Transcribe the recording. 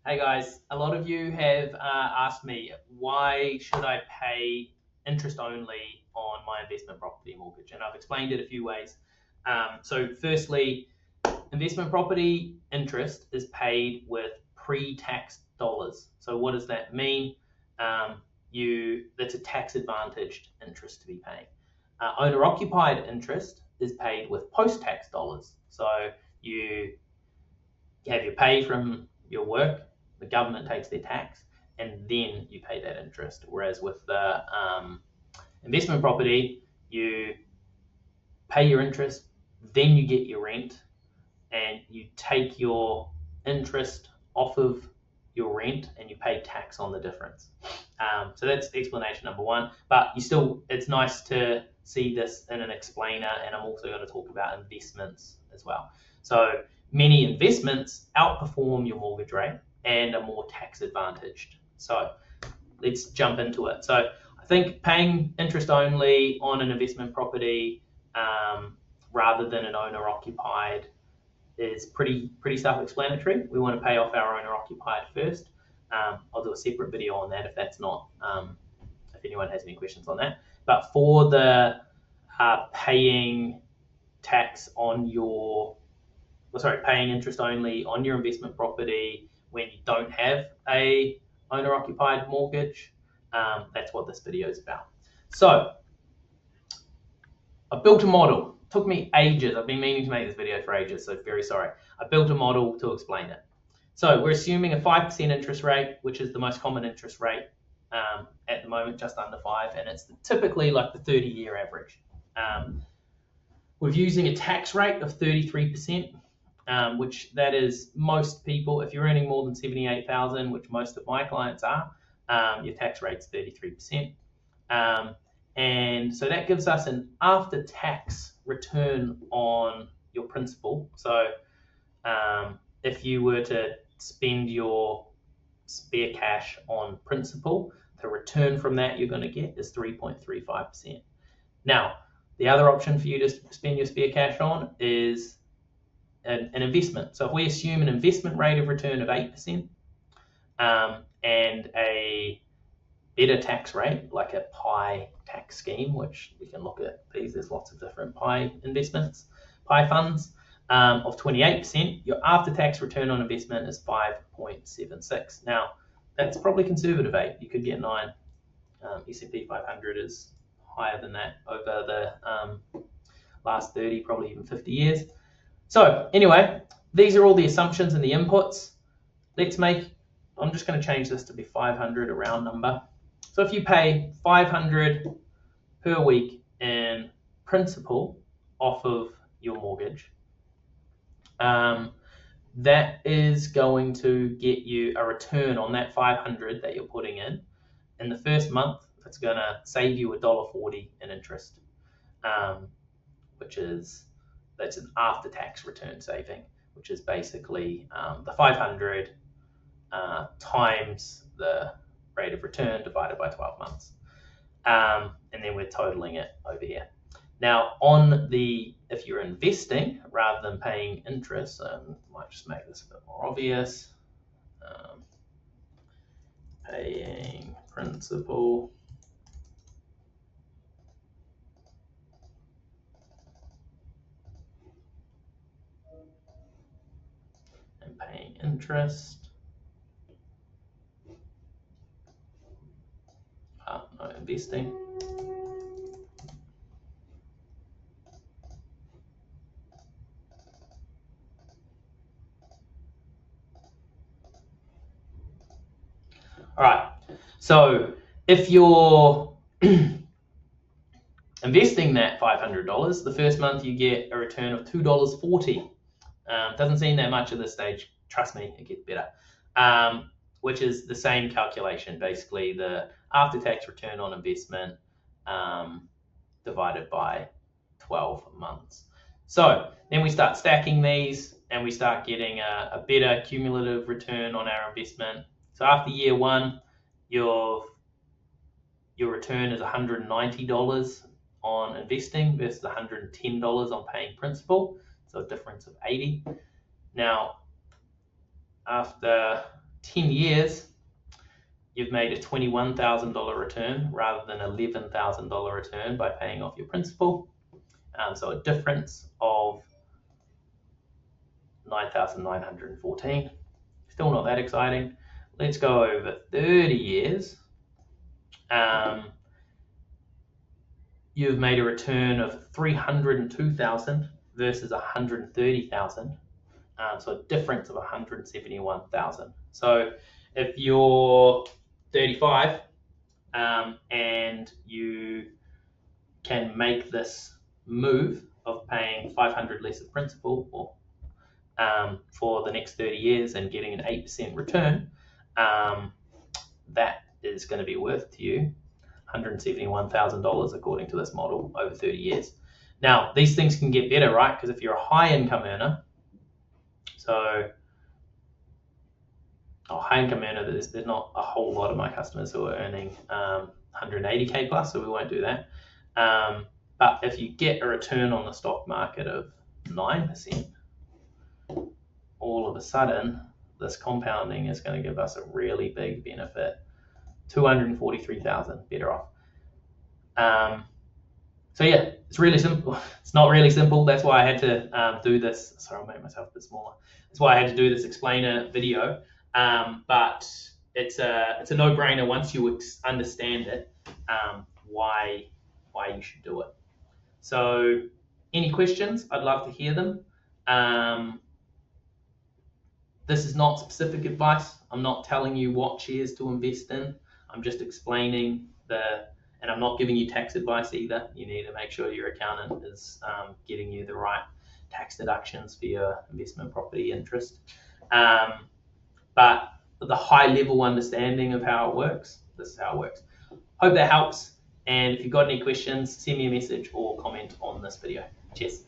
Hey guys, a lot of you have asked me why should I pay interest only on my investment property mortgage, and I've explained it a few ways. So firstly, investment property interest is paid with pre-tax dollars. So what does that mean? That's a tax-advantaged interest to be paying. Owner-occupied interest is paid with post-tax dollars. So you have your pay from your work, the government takes their tax, and then you pay that interest. Whereas with the investment property, you pay your interest, then you get your rent, and you take your interest off of your rent and you pay tax on the difference. So that's explanation number one. But it's nice to see this in an explainer, and I'm also going to talk about investments as well. So many investments outperform your mortgage rate and are more tax advantaged. So let's jump into it. So I think paying interest only on an investment property rather than an owner occupied is pretty self-explanatory. We want to pay off our owner occupied first. I'll do a separate video on that if that's not, if anyone has any questions on that. But for the paying interest only on your investment property when you don't have a owner occupied mortgage, that's what this video is about. So I built a model. It took me ages. I've been meaning to make this video for ages, so very sorry. I built a model to explain it. So we're assuming a 5% interest rate, which is the most common interest rate at the moment, just under 5%, and it's typically like the 30-year average. We're using a tax rate of 33%, which that is most people, if you're earning more than $78,000, which most of my clients are, your tax rate's 33%. And so that gives us an after-tax return on your principal. So if you were to spend your spare cash on principal, the return from that you're going to get is 3.35%. Now, the other option for you to spend your spare cash on is an investment. So if we assume an investment rate of return of 8% and a better tax rate, like a PI tax scheme, which we can look at these, there's lots of different PI investments, PI funds, of 28%, your after-tax return on investment is 5.76. Now, that's probably conservative 8. You could get 9. S&P 500 is higher than that over the last 30, probably even 50 years. So anyway, these are all the assumptions and the inputs. I'm just going to change this to be 500, a round number. So if you pay 500 per week in principal off of your mortgage, that is going to get you a return on that 500 that you're putting in. In the first month, it's going to save you $1.40 in interest, that's an after-tax return saving, which is basically the 500 times the rate of return divided by 12 months. And then we're totaling it over here. Now, if you're investing rather than paying interest, might just make this a bit more obvious. Paying principal and paying interest. No, investing. All right, so if you're investing that $500, the first month you get a return of $2.40. Doesn't seem that much at this stage. Trust me, it gets better. Which is the same calculation, basically the after-tax return on investment divided by 12 months. So then we start stacking these and we start getting a better cumulative return on our investment. So after year one, your return is $190 on investing versus $110 on paying principal, so a difference of 80. Now, after 10 years, you've made a $21,000 return rather than $11,000 return by paying off your principal. So a difference of 9,914. Still not that exciting. Let's go over 30 years. You've made a return of 302,000 versus 130,000. So a difference of 171,000. So if you're 35 and you can make this move of paying 500 less of principal or for the next 30 years and getting an 8% return, that is going to be worth to you $171,000 according to this model over 30 years. Now, these things can get better, right? Because if you're a high income earner, there's not a whole lot of my customers who are earning 180K plus, so we won't do that. But if you get a return on the stock market of 9%, all of a sudden, this compounding is going to give us a really big benefit. 243,000 better off. So yeah, it's really simple. It's not really simple. That's why I had to do this. Sorry, I'll make myself a bit smaller. That's why I had to do this explainer video. But it's a no-brainer once you understand it, why you should do it. So any questions? I'd love to hear them. This is not specific advice. I'm not telling you what shares to invest in. I'm just explaining and I'm not giving you tax advice either. You need to make sure your accountant is getting you the right tax deductions for your investment property interest. But the high level understanding of how it works, this is how it works. Hope that helps. And if you've got any questions, send me a message or comment on this video. Cheers.